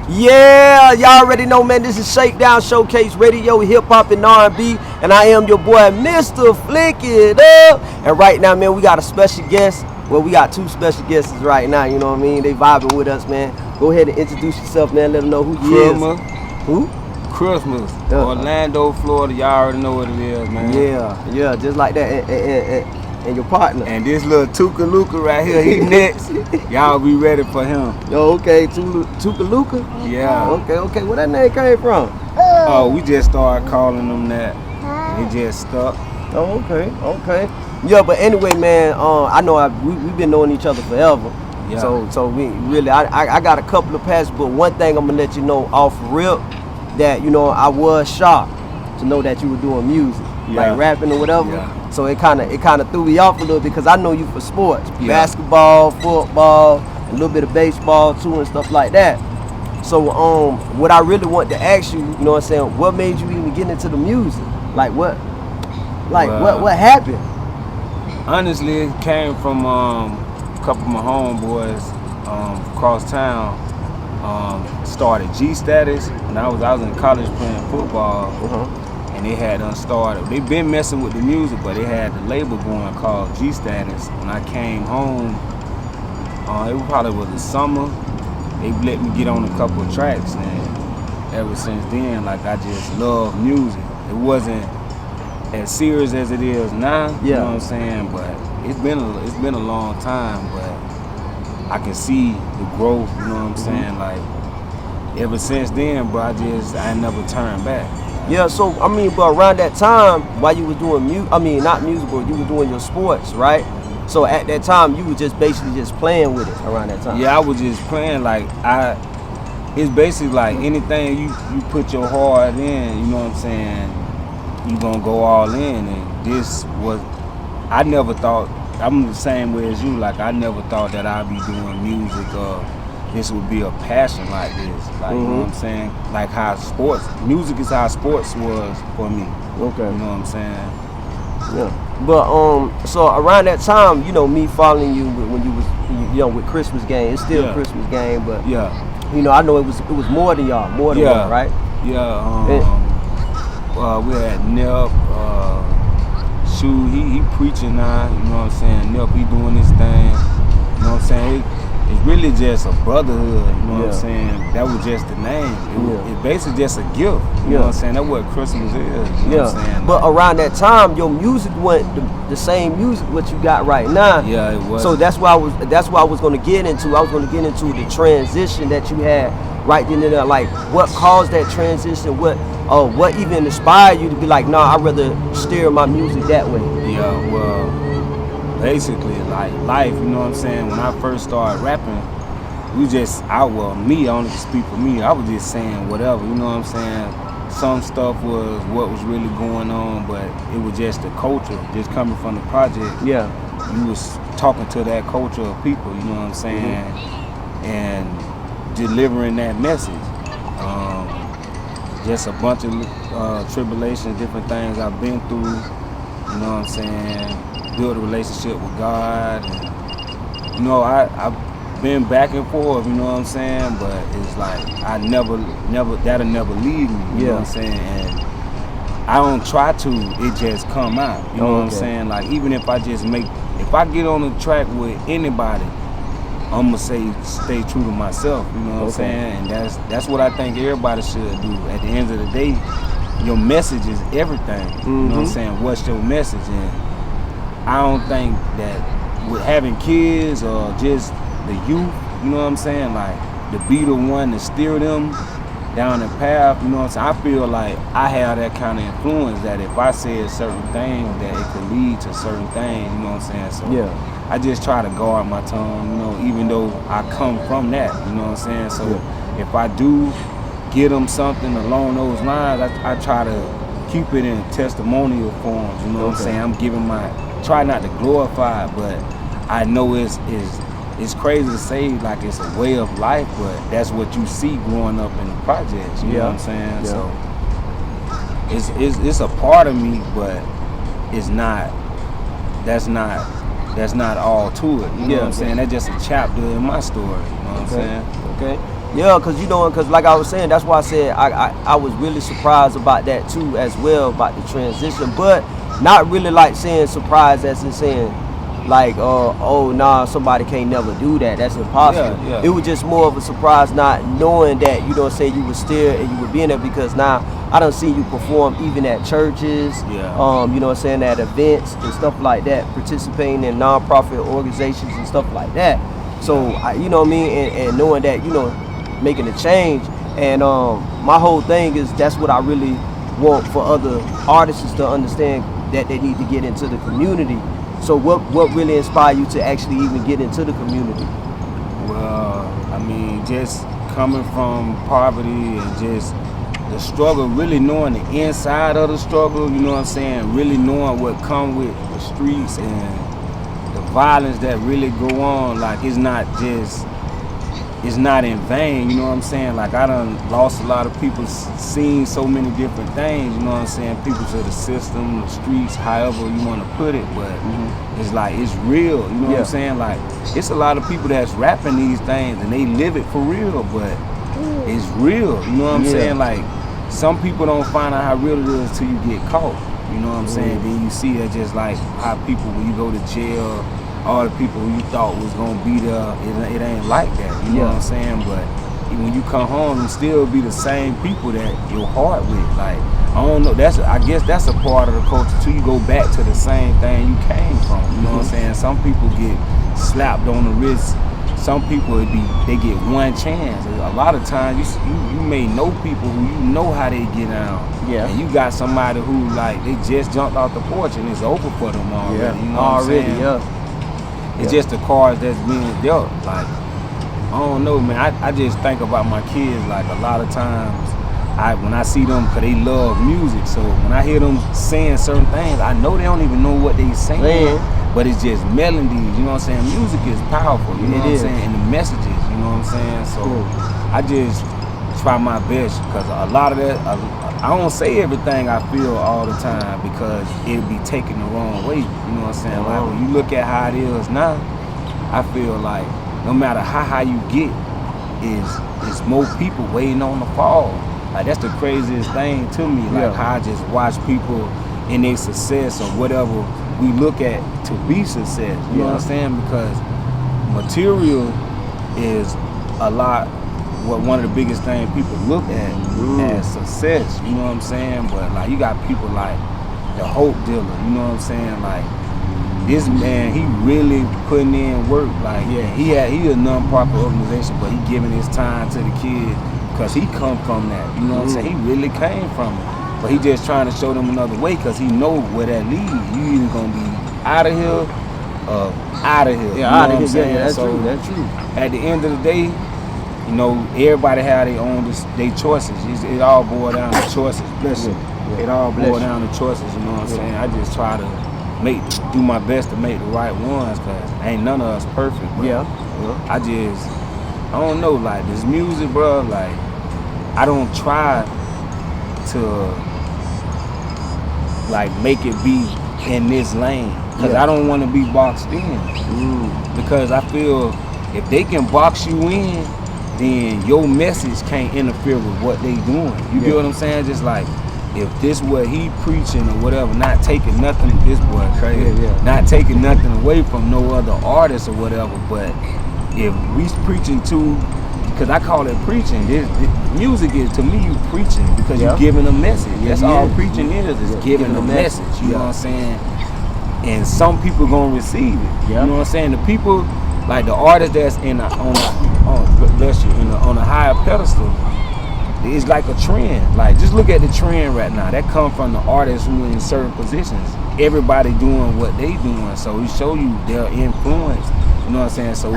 Yeah, y'all already know, man. This is Shakedown Showcase Radio, Hip Hop and R&B, and I am your boy, Mr. Flick It Up. And right now, man, we got a special guest. Well, we got two special guests right now. You know what I mean? They vibing with us, man. Go ahead and introduce yourself, man. Let them know who you is. Who? Xmus, Orlando, Florida. Y'all already know what it is, man. Yeah, just like that. And your partner. And this little Tuka Luka right here, he next. Y'all be ready for him. Yo, okay, Tuka Luka? Yeah. Okay. Where that name came from? Oh, we just started calling them that. It just stuck. Oh, okay. Yeah, but anyway, man, I know we've been knowing each other forever. Yeah. So we really, I got a couple of passes, but one thing I'm gonna let you know off rip, that, you know, I was shocked to know that you were doing music, like rapping or whatever. Yeah. So it kind of threw me off a little, because I know you for sports, basketball, football, a little bit of baseball too, and stuff like that. So what I really want to ask you, you know what I'm saying, what made you even get into the music? Like what happened? Honestly, it came from a couple of my homeboys across town. Started G Status, and I was in college playing football. And they had started. They been messing with the music, but they had the label going called G Status. When I came home, it probably was the summer. They let me get on a couple of tracks, and ever since then, like, I just love music. It wasn't as serious as it is now. You know what I'm saying? But it's been a long time. But I can see the growth. You know what I'm saying? Like, ever since then, bro, I never turned back. Yeah, so I mean, but around that time, while you were doing not music, but you were doing your sports, right? So at that time, you were just basically just playing with it around that time. Yeah, I was just playing. Like, it's basically like anything you put your heart in, you know what I'm saying, you gonna go all in. And this was, I never thought, I'm the same way as you, like, I never thought that I'd be doing music or this would be a passion like this. Like, you know what I'm saying? Like how music is how sports was for me. Okay. You know what I'm saying? Yeah. But so around that time, you know, me following you when you was, you know, with Christmas game, it's still Christmas game, but you know, I know it was more than y'all, more than one, right? Yeah. We had Nip, he preaching now, you know what I'm saying? Nip, he doing his thing, you know what I'm saying? It's really just a brotherhood, you know what I'm saying? That was just the name. It's basically just a gift, you know what I'm saying? That's what Christmas is, you know what I'm saying? But around that time, your music wasn't the same music what you got right now. Yeah, it was. So that's why I was gonna get into. I was gonna get into the transition that you had right then and there. Like, what caused that transition? What even inspired you to be like, nah, I'd rather steer my music that way? Yeah, well, basically, like, life, you know what I'm saying? When I first started rapping, I only can speak for me, I was just saying whatever, you know what I'm saying? Some stuff was what was really going on, but it was just the culture, just coming from the project. Yeah. You was talking to that culture of people, you know what I'm saying? And delivering that message. Just a bunch of tribulations, different things I've been through, you know what I'm saying? Build a relationship with God. And, you know, I've been back and forth, you know what I'm saying? But it's like that'll never leave me, you know what I'm saying? And I don't try to, it just come out, you know what I'm saying? Like, even if I get on a track with anybody, I'm gonna stay true to myself, you know what I'm saying? And that's what I think everybody should do. At the end of the day, your message is everything, you know what I'm saying? What's your message? And I don't think that with having kids or just the youth, you know what I'm saying, like, to be the one to steer them down the path, you know what I'm saying, I feel like I have that kind of influence that if I said certain things, that it could lead to certain things, you know what I'm saying? So I just try to guard my tongue, you know, even though I come from that, you know what I'm saying? So if I do get them something along those lines, I try to keep it in testimonial forms, you know what I'm saying? I'm giving try not to glorify it, but I know it's crazy to say, like, it's a way of life, but that's what you see growing up in the projects, you know what I'm saying? So it's a part of me, but that's not all to it, you know what I'm saying? That's just a chapter in my story, you know what I'm saying? Okay. Yeah, cause like I was saying, that's why I said I was really surprised about that too as well, about the transition, but not really like saying surprised as in saying like oh nah, somebody can't never do that, that's impossible. Yeah. It was just more of a surprise not knowing that, you know what I'm saying, you were still and you were being there, because now I done seen you perform even at churches, you know what I'm saying, at events and stuff like that, participating in non-profit organizations and stuff like that. So you know what I mean, and knowing that, you know, making a change, and my whole thing is that's what I really want for other artists to understand, that they need to get into the community. So what really inspired you to actually even get into the community? Well, I mean, just coming from poverty and just the struggle, really knowing the inside of the struggle, you know what I'm saying, really knowing what come with the streets and the violence that really go on, like it's not in vain, you know what I'm saying? Like I done lost a lot of people, seen so many different things, you know what I'm saying? People to the system, the streets, however you want to put it, but it's like, it's real, you know what I'm saying? Like it's a lot of people that's rapping these things and they live it for real, but it's real, you know what I'm saying? Like some people don't find out how real it is till you get caught, you know what I'm saying? Then you see that just like how people, when you go to jail, all the people who you thought was gonna be there, it ain't like that, you know what I'm saying? But when you come home, you still be the same people that your heart with. Like, I don't know, I guess that's a part of the culture too. You go back to the same thing you came from, you know what I'm saying? Some people get slapped on the wrist. Some people they get one chance. A lot of times you may know people who you know how they get down. Yeah. And you got somebody who like they just jumped off the porch and it's over for them already. You know what I'm saying? It's just the cards that's being dealt. Like, I don't know, man. I just think about my kids. Like, a lot of times, when I see them, because they love music, so when I hear them saying certain things, I know they don't even know what they saying, but it's just melodies, you know what I'm saying? Music is powerful, you know what I'm saying? And the messages, you know what I'm saying? So, I just try my best, because a lot of that, I don't say everything I feel all the time because it'll be taken the wrong way, you know what I'm saying? Like when you look at how it is now, I feel like no matter how high you get, is more people waiting on the fall. Like that's the craziest thing to me, like how I just watch people in their success or whatever we look at to be success, you know what I'm saying? Because material is a lot, one of the biggest things people look at as success, you know what I'm saying? But like you got people like the Hope Dealer, you know what I'm saying? Like this man, he really putting in work. Like he a non-profit organization, but he giving his time to the kids because he come from that, you know what I'm saying? He really came from it, but he just trying to show them another way because he know where that leads. You either gonna be out of here or out of here. Yeah, out of here. Yeah, that's true. That's true. At the end of the day, you know, everybody have their own choices. It all boils down to choices. Bless you. It all boils down to choices. You know what I'm saying? I just try to do my best to make the right ones, cause ain't none of us perfect. Bro. I don't know. Like this music, bro. Like I don't try to like make it be in this lane, cause I don't want to be boxed in. Because I feel if they can box you in, then your message can't interfere with what they doing. You get what I'm saying? Just like, if this what he preaching or whatever, not taking nothing, this boy crazy, not taking nothing away from no other artist or whatever, but if we preaching to, because I call it preaching, this music is, to me, you preaching, because you're giving a message. That's all preaching is giving a message, you know what I'm saying? And some people gonna receive it, you know what I'm saying? The people, like the artist that's on a higher pedestal, it's like a trend. Like just look at the trend right now. That come from the artists who are in certain positions. Everybody doing what they doing, so it show you their influence. You know what I'm saying? So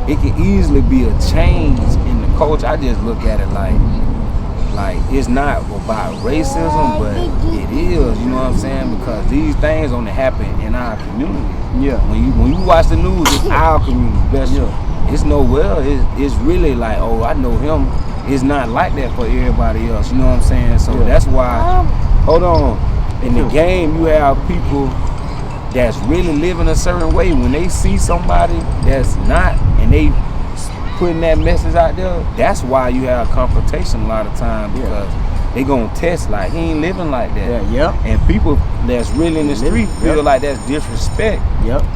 it can easily be a change in the culture. I just look at it like it's not about racism, but it is. You know what I'm saying? Because these things only happen in our community. Yeah. When you watch the news, it's our community. It's nowhere. It's really like, oh, I know him. It's not like that for everybody else. You know what I'm saying? So that's why. Hold on. In the game, you have people that's really living a certain way. When they see somebody that's not, and they putting that message out there, that's why you have confrontation a lot of times, because they gonna test like he ain't living like that. And people that's really in the street feel like that's disrespect.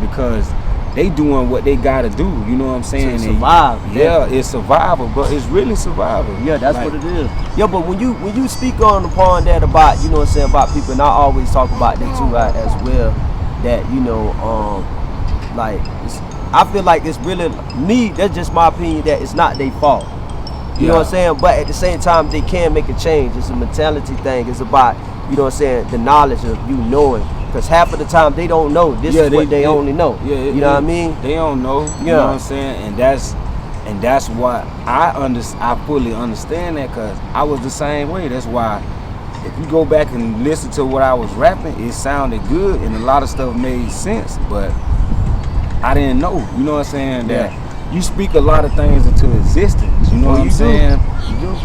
Because they doing what they gotta do. You know what I'm saying? To survive. It's survival, but it's really survival. That's like, what it is. But when you speak upon that about, you know what I'm saying, about people, and I always talk about that too as well, that, you know, like I feel like it's really me, that's just my opinion, that it's not their fault. You know what I'm saying? But at the same time, they can make a change. It's a mentality thing. It's about, you know what I'm saying, the knowledge of you knowing. Because half of the time they don't know. This is what they only know. You know what I mean? They don't know. You know what I'm saying? And that's why I fully understand that, because I was the same way. That's why if you go back and listen to what I was rapping, it sounded good and a lot of stuff made sense, but I didn't know. You know what I'm saying? That you speak a lot of things into existence. You know what I'm saying?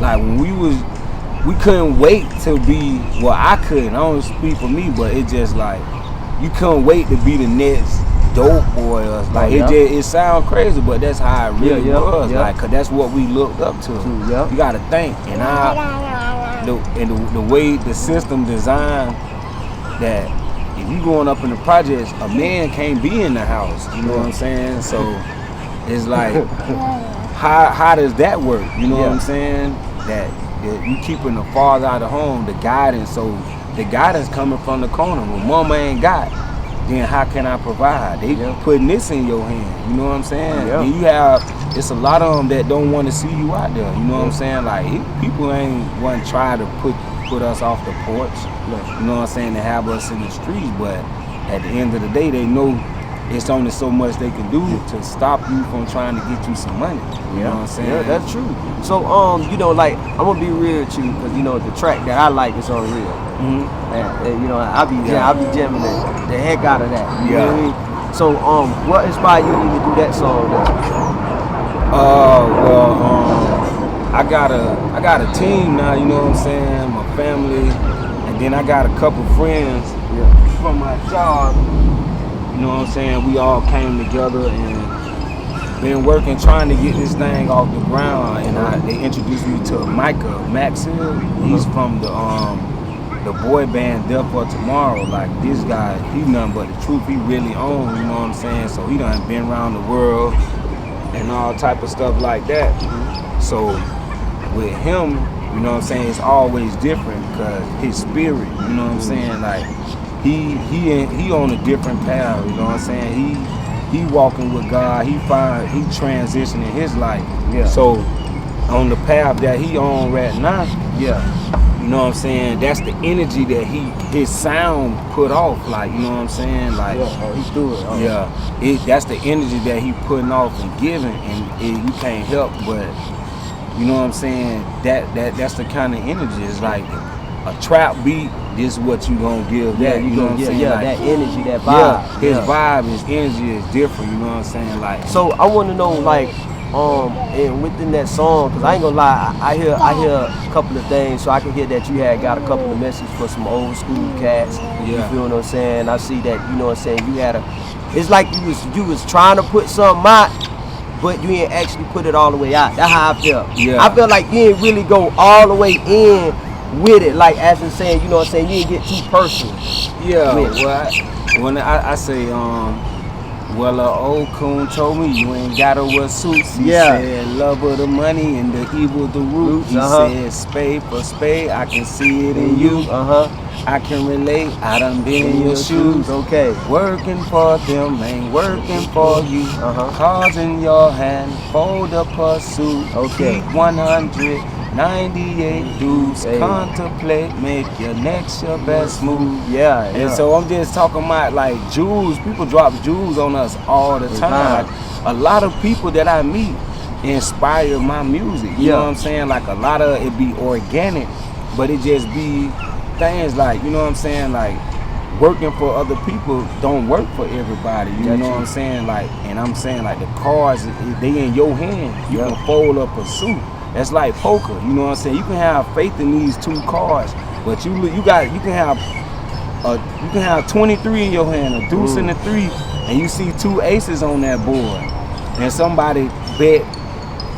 Like when we couldn't wait to be, well, I couldn't, I don't speak for me, but it just like, you couldn't wait to be the next dope boy. Like it sound crazy, but that's how it really was. Like, cause that's what we looked up to. You gotta think, and the way the system designed that if you growing up in the projects, a man can't be in the house. You know what I'm saying? So it's like, how does that work? You know what I'm saying? That you keeping the father out of home, the guidance. So the guidance coming from the corner. When mama ain't got, then how can I provide? They putting this in your hand. You know what I'm saying? And you have, it's a lot of them that don't want to see you out there. You know what I'm saying? Like people ain't want to try to put us off the porch. You know what I'm saying? To have us in the streets, but at the end of the day, they know it's only so much they can do to stop you from trying to get you some money. You know what I'm saying? Yeah, that's true. So, you know, like, I'm gonna be real with you, because, you know, the track that I like is Unreal. And you know, I be jamming the heck out of that. You know what I mean? So, what inspired you to even do that song then? I got a team now, you know what I'm saying? My family, and then I got a couple friends from my job. You know what I'm saying? We all came together and been working, trying to get this thing off the ground. And they introduced me to Micah Maxwell. He's from the boy band Death for Tomorrow. Like, this guy, he nothing but the truth. He really owns, you know what I'm saying? So he done been around the world and all type of stuff like that. So with him, you know what I'm saying, it's always different, because his spirit, you know what I'm saying, like he on a different path, you know what I'm saying? He walking with God, he transitioning his life. So on the path that he on right now, you know what I'm saying, that's the energy that his sound put off, like, you know what I'm saying, like he threw it. That's the energy that he putting off and giving, and you can't help but, you know what I'm saying, that's the kind of energy. It's like a trap beat, this is what you gonna give that, you know what I'm saying? Like, that energy, that vibe. His vibe, his energy is different, you know what I'm saying? Like, so I wanna know, like, and within that song, because I ain't gonna lie, I hear a couple of things, so I can hear that you had got a couple of messages for some old school cats. You feel what I'm saying? I see that, you know what I'm saying, you had it's like you was trying to put something out, but you ain't actually put it all the way out. That's how I feel. I feel like you ain't really go all the way in with it, like, as in saying, you know what I'm saying, you didn't get too personal. When I say, well, old coon told me you ain't gotta wear suits. He said love of the money and the evil the root. He said spade for spade, I can see it in you. I can relate, I done been in your shoes. Working for them ain't working for you. Cards in your hand, fold a pursuit. Keep 198 dudes, contemplate, make your next your best move. And so I'm just talking about, like, jewels. People drop jewels on us all the time. Like, a lot of people that I meet inspire my music. You know what I'm saying? Like, a lot of it be organic, but it just be things like, you know what I'm saying, like, working for other people don't work for everybody. You know what I'm saying? Like, and I'm saying, like, the cards, they in your hand. You can fold up a suit. That's like poker, you know what I'm saying? You can have faith in these two cards, but you can have 23 in your hand, a deuce and a 3, and you see 2 aces on that board, and somebody bet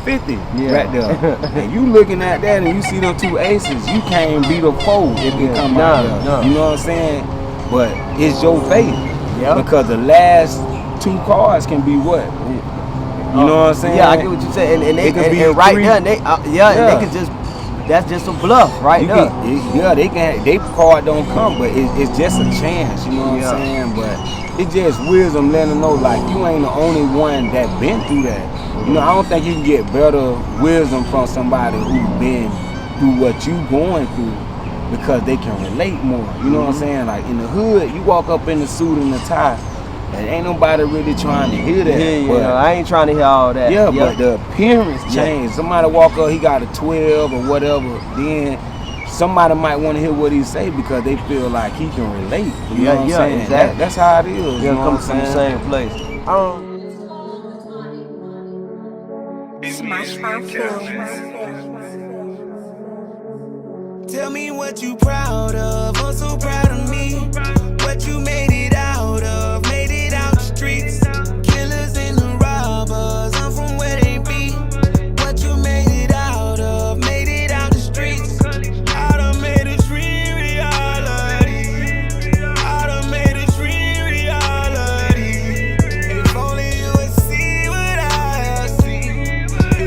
50 right there. And you looking at that and you see them 2 aces, you can't beat a 4 if it come out there. You know what I'm saying? But it's your faith. Because the last 2 cards can be what? You know what I'm saying? Yeah, I get what you're saying. And they can be right there, and they can just, that's just a bluff right there. They card don't come, but it's just a chance, you know what I'm saying? But it's just wisdom letting them know, like, you ain't the only one that been through that. You know, I don't think you can get better wisdom from somebody who's been through what you going through, because they can relate more. You know what I'm saying? Like, in the hood, you walk up in the suit and the tie, and ain't nobody really trying to hear that. But I ain't trying to hear all that. But the appearance changed. Somebody walk up, he got a 12 or whatever, then somebody might want to hear what he say because they feel like he can relate. You know what I'm saying? Exactly. That's how it is. You know come from the same place. Tell me what you proud of, I'm so proud of me. What you made it out of, made it out the streets. Killers and the robbers, I'm from where they be. What you made it out of, made it out the streets. I done made a dream reality. I done made a dream reality. If only you would see what I see.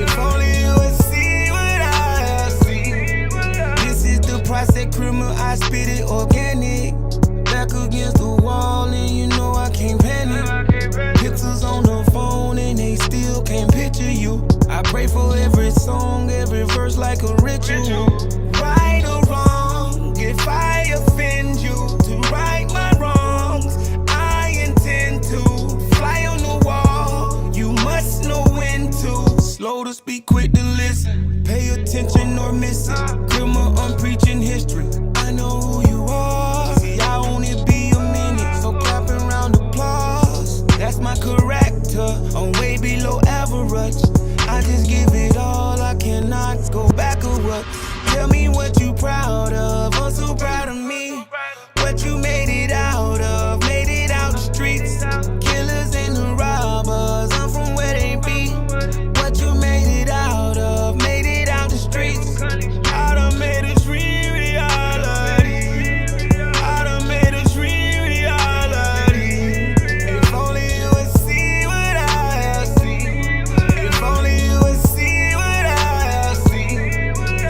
If only you would see what I see. This is the process criminal, I spit it organic. Back against the wall and you know I can't panic. Pixels on the phone and they still can't picture you. I pray for every song, every verse like a ritual. Right or wrong, if I offend you, to right my wrongs, I intend to fly on the wall. You must know when to. Slow to speak, quick to listen. Pay attention or miss it. Criminal, I'm preaching history. I know who you are. See, I only be a minute, so clap around applause. That's my character, I'm way below average. I just give it all, I cannot go backwards. Tell me what you proud of, I'm so proud of me. What you made it out of, made it out the streets. Killers and the robbers, I'm from where they be. What you made it out of, made it out the streets. I done made a dream reality. I done made a dream reality. If only you would see what I see. If only you would see what I see.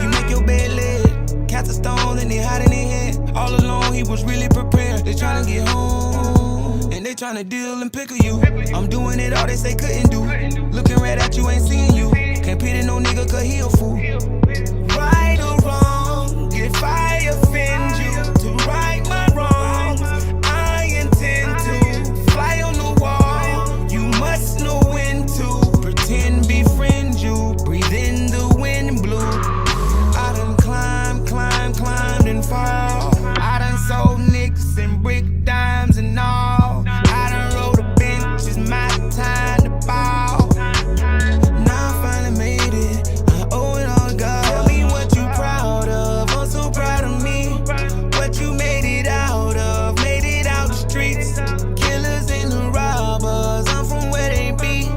You make your bed lit, cast the stones and they hide in their head. All alone, he was really prepared. They tryna get home, and they tryna deal and pickle you. I'm doing it all they say couldn't do. Looking right at you, ain't seeing you. Can't pity no nigga cause he a fool. Right or wrong, if I offend you, to right my wrongs, I intend to fly on the wall. You must know when to pretend befriend you. Breathe in the wind blue. I done climbed and fall. I done sold nicks and brick dimes and all. I done rode a bench, it's my time to ball. Now I finally made it, I owe it all to God. Tell me what you proud of, I'm so proud of me. What you made it out of, made it out the streets. Killers and the robbers, I'm from where they be.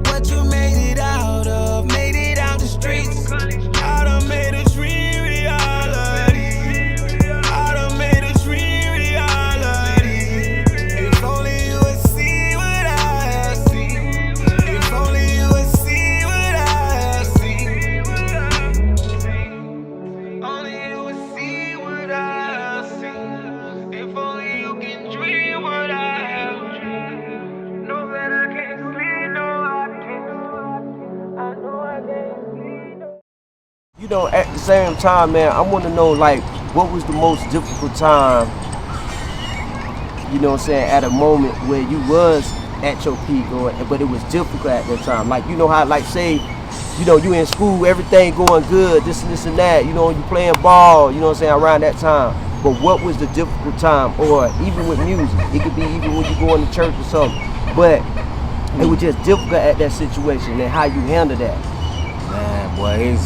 What you made it out of, made it out the streets. I done made a dream reality. I done made a dream reality. If only you would see what I see. If only you would see what I see. Only you would see what I see. If only you can dream what I have dreamed. Know that I can't sleep, no I can't. I know I can't sleep. You know, at the same time, man, I want to know, like, what was the most difficult time, you know what I'm saying, at a moment where you was at your peak, but it was difficult at that time. Like, you know how, like, say, you know, you in school, everything going good, this and that, you know, you playing ball, you know what I'm saying, around that time. But what was the difficult time? Or even with music, it could be even when you going to church or something. But it was just difficult at that situation and how you handle that. Man, boy,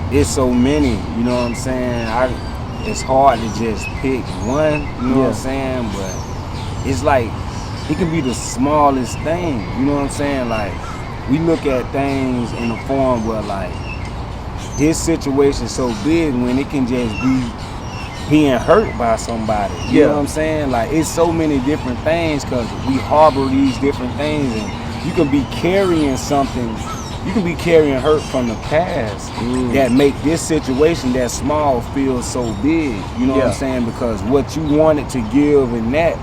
it's so many, you know what I'm saying? It's hard to just pick one, you know what I'm saying? But it's like, it can be the smallest thing, you know what I'm saying? Like, we look at things in a form where like this situation so big when it can just be being hurt by somebody. You know what I'm saying? Like it's so many different things because we harbor these different things, and you can be carrying something. You can be carrying hurt from the past that make this situation that small feel so big. You know what I'm saying? Because what you wanted to give in that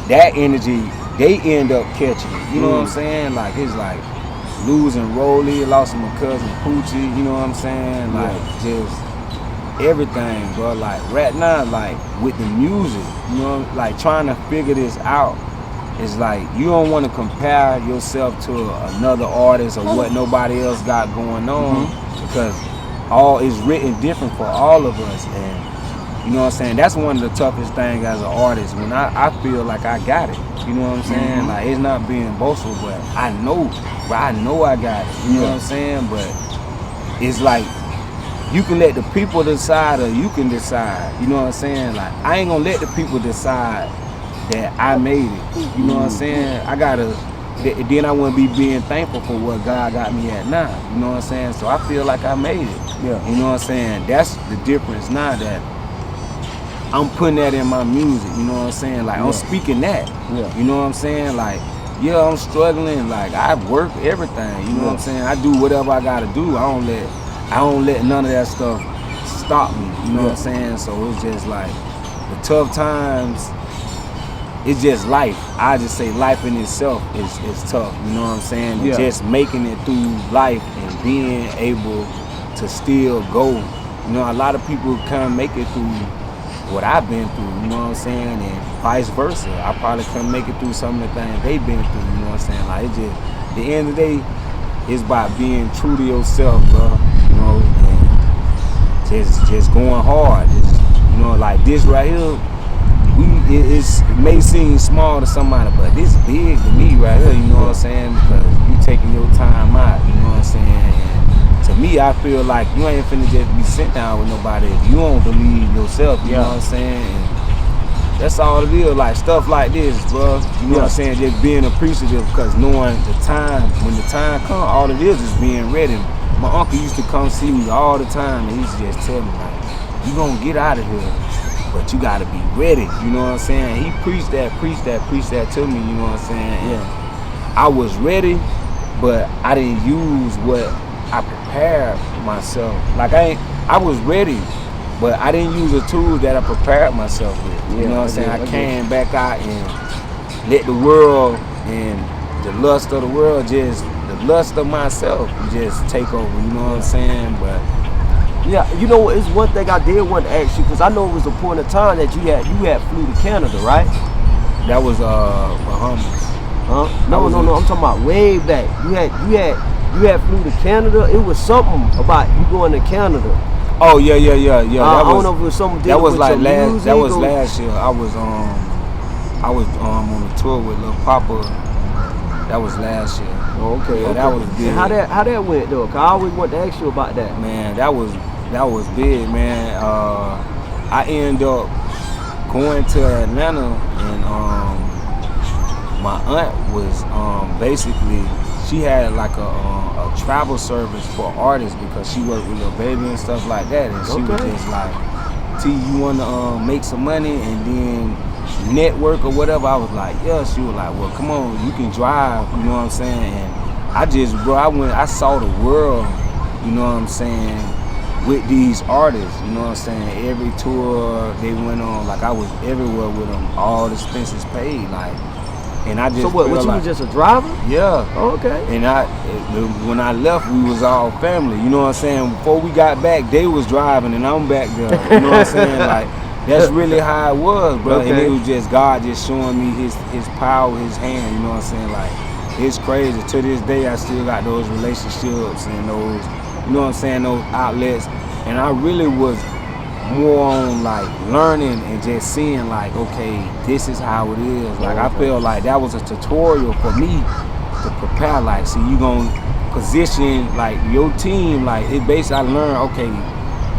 energy, they end up catching it. You know what I'm saying? Like it's like losing Rolly, lost my cousin Poochie. You know what I'm saying? Like just everything, bro. Like right now, like with the music, you know, like trying to figure this out. It's like you don't want to compare yourself to another artist or what nobody else got going on because all is written different for all of us. And you know what I'm saying? That's one of the toughest things as an artist when I feel like I got it. You know what I'm saying? Like it's not being boastful, but I know I got it. You know what I'm saying? But it's like you can let the people decide or you can decide. You know what I'm saying? Like I ain't gonna let the people decide that I made it. You know what I'm saying? Then I wouldn't be being thankful for what God got me at now. You know what I'm saying? So I feel like I made it. Yeah. You know what I'm saying? That's the difference now that I'm putting that in my music. You know what I'm saying? Like I'm speaking that. Yeah. You know what I'm saying? Like, yeah, I'm struggling. Like I work everything. You know what I'm saying? I do whatever I gotta do. I don't let none of that stuff stop me. You know what I'm saying? So it's just like the tough times. It's just life. I just say life in itself is tough. You know what I'm saying? Yeah. Just making it through life and being able to still go. You know, a lot of people can't make it through what I've been through. You know what I'm saying? And vice versa. I probably couldn't make it through some of the things they've been through. You know what I'm saying? Like it just, at the end of the day, it's about being true to yourself, bro. You know, and just going hard. Just, you know, like this right here. It may seem small to somebody, but this big to me right here, you know what I'm saying? Because you taking your time out, you know what I'm saying? And to me, I feel like you ain't finna just be sitting down with nobody if you don't believe yourself, you know what I'm saying? And that's all it is, like stuff like this, bro. You know what I'm saying? Just being appreciative because knowing the time, when the time comes, all it is being ready. My uncle used to come see me all the time and he used to just tell me, like, you gonna get out of here. But you gotta be ready, you know what I'm saying? He preached that to me, you know what I'm saying? Yeah. I was ready, but I didn't use what I prepared myself. Like I was ready, but I didn't use the tools that I prepared myself with. You know what I'm saying? I came back out and let the world and the lust of the world the lust of myself just take over, you know what I'm saying? But yeah, you know, it's one thing I did want to ask you because I know it was a point of time that you had flew to Canada, right? That was Bahamas. Huh? No. I'm talking about way back. You had flew to Canada. It was something about you going to Canada. Oh yeah. I don't know if it was something. That was with like last. That was last year. I was on a tour with Lil Papa. That was last year. Oh, okay. Yeah, that was big. And how that went though? Cause I always want to ask you about that. Man, that was big, man. I ended up going to Atlanta, and my aunt was basically, she had like a travel service for artists because she worked with Lil Baby and stuff like that, and she was just like, T, you want to make some money and then network or whatever? I was like, yeah. She was like, well, come on, you can drive, you know what I'm saying? And I saw the world, you know what I'm saying, with these artists, you know what I'm saying? Every tour they went on, like I was everywhere with them, all the expenses paid, like, and I just So what you was just a driver? Yeah. Oh, okay. And when I left, we was all family, you know what I'm saying? Before we got back, they was driving and I'm back there, you know what I'm saying? Like, that's really how it was, bro. Okay. And it was just God just showing me his power, his hand, you know what I'm saying? Like, it's crazy. To this day, I still got those relationships and those, you know what I'm saying, those outlets. And I really was more on like learning and just seeing like, okay, this is how it is. Like I feel like that was a tutorial for me to prepare. Like, see, you gonna position like your team. Like it basically, I learned, okay,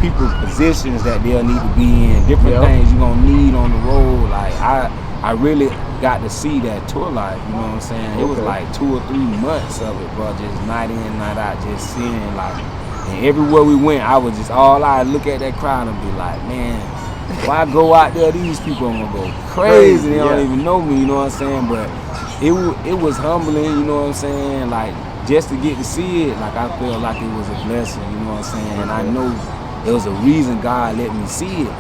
people positions that they'll need to be in, different things you're gonna need on the road. Like I really got to see that tour life, you know what I'm saying? It was like 2 or 3 months of it, bro, just night in, night out, just seeing like, and everywhere we went, I was just, all I look at that crowd and be like, man, if I go out there, these people are gonna go crazy. They don't even know me, you know what I'm saying? But it was humbling, you know what I'm saying? Like, just to get to see it, like I feel like it was a blessing, you know what I'm saying? And I know there was a reason God let me see it.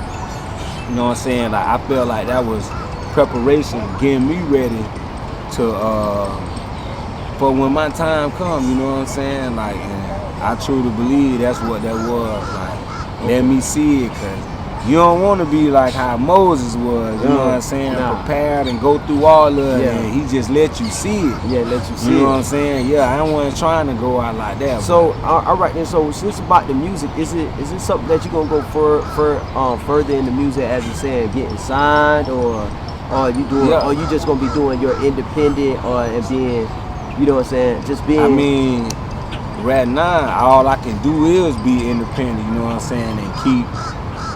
You know what I'm saying? Like, I feel like that was preparation, getting me ready to for when my time comes, you know what I'm saying? Like, and I truly believe that's what that was. Like, let me see it, cause you don't want to be like how Moses was, you know what I'm saying? Prepared and go through all of it, and he just let you see it. Yeah, let you see it. You know what I'm saying? Yeah, I wasn't trying to go out like that. So, all right, then. So, since about the music, is it something that you're gonna go further in the music, as you're saying, getting signed, or you doing, or you just gonna be doing your independent, and being, you know what I'm saying, just being? I mean, right now, all I can do is be independent, you know what I'm saying, and keep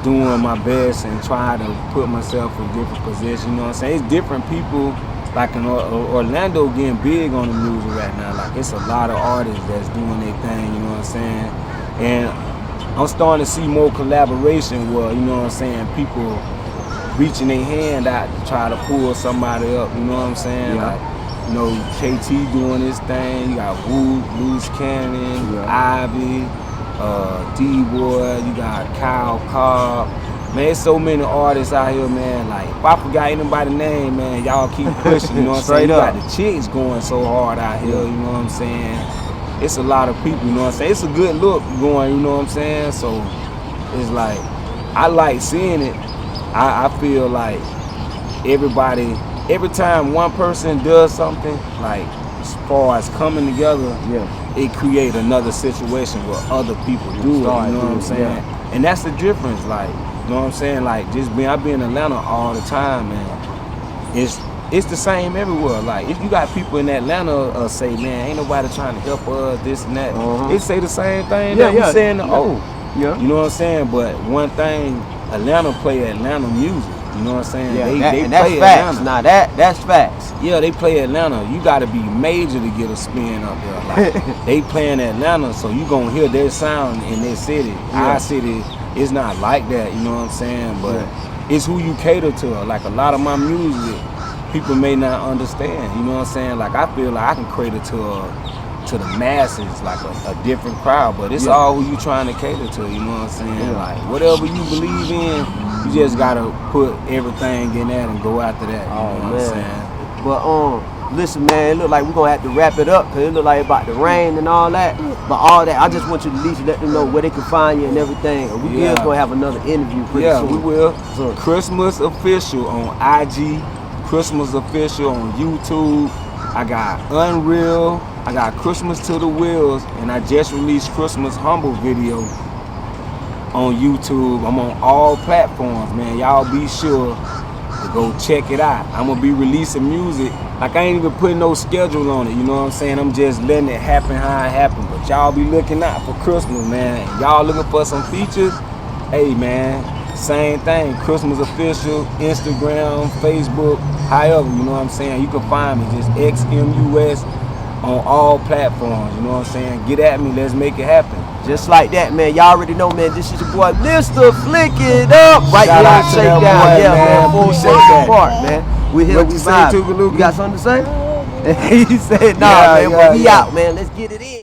doing my best and try to put myself in different positions, you know what I'm saying? It's different people, like in Orlando getting big on the music right now. Like, it's a lot of artists that's doing their thing, you know what I'm saying? And I'm starting to see more collaboration where, you know what I'm saying, people reaching their hand out to try to pull somebody up, you know what I'm saying? Yeah. Like, you know, KT doing his thing, you got Wood, Loose Cannon, Ivy, D-Boy, you got Kyle Cobb. Man, there's so many artists out here, man. Like, if I forgot anybody's name, man, y'all keep pushing, you know what I'm saying? You got the chicks going so hard out here, you know what I'm saying? It's a lot of people, you know what I'm saying? It's a good look going, you know what I'm saying? So, it's like, I like seeing it. I feel like everybody, every time one person does something, like, as far as coming together, it create another situation where other people do it, you know what I'm saying? And that's the difference, like, you know what I'm saying? Like, I be in Atlanta all the time, man. It's the same everywhere. Like, if you got people in Atlanta say, man, ain't nobody trying to help us, this and that. They say the same thing that we saying the you know what I'm saying? But one thing, Atlanta play Atlanta music. You know what I'm saying? They and that's play facts. Atlanta. Now that's facts. Yeah, they play Atlanta. You got to be major to get a spin up there. Like, they playing Atlanta, so you gonna hear their sound in their city. Our city is not like that. You know what I'm saying? But it's who you cater to. Like, a lot of my music, people may not understand. You know what I'm saying? Like, I feel like I can cater to the masses, like a different crowd. But it's all who you trying to cater to. You know what I'm saying? Like, whatever you believe in, you just gotta put everything in that and go after that. You know what I'm saying? But listen, man, it look like we're gonna have to wrap it up, because it look like it's about to rain and all that. But all that, I just want you to at least let them know where they can find you and everything. And we is gonna have another interview pretty soon. We will. So, Xmus Official on IG, Xmus Official on YouTube. I got Unreal, I got Xmus to the Wheels, and I just released Xmus Humble video on YouTube. I'm on all platforms, man. Y'all be sure to go check it out. I'm gonna be releasing music. Like, I ain't even putting no schedule on it, you know what I'm saying? I'm just letting it happen how it happen. But y'all be looking out for Xmus, man. Y'all looking for some features? Hey, man, same thing. Xmus Official, Instagram, Facebook, however, you know what I'm saying? You can find me, just XMUS on all platforms, you know what I'm saying? Get at me, let's make it happen. Just like that, man. Y'all already know, man. This is your boy, Mr. Flick It Up. Right here on ShakeDown. Man. Full part, man. We here, we vibe. You got something to say? He said, nah, man. But we out, man. Let's get it in.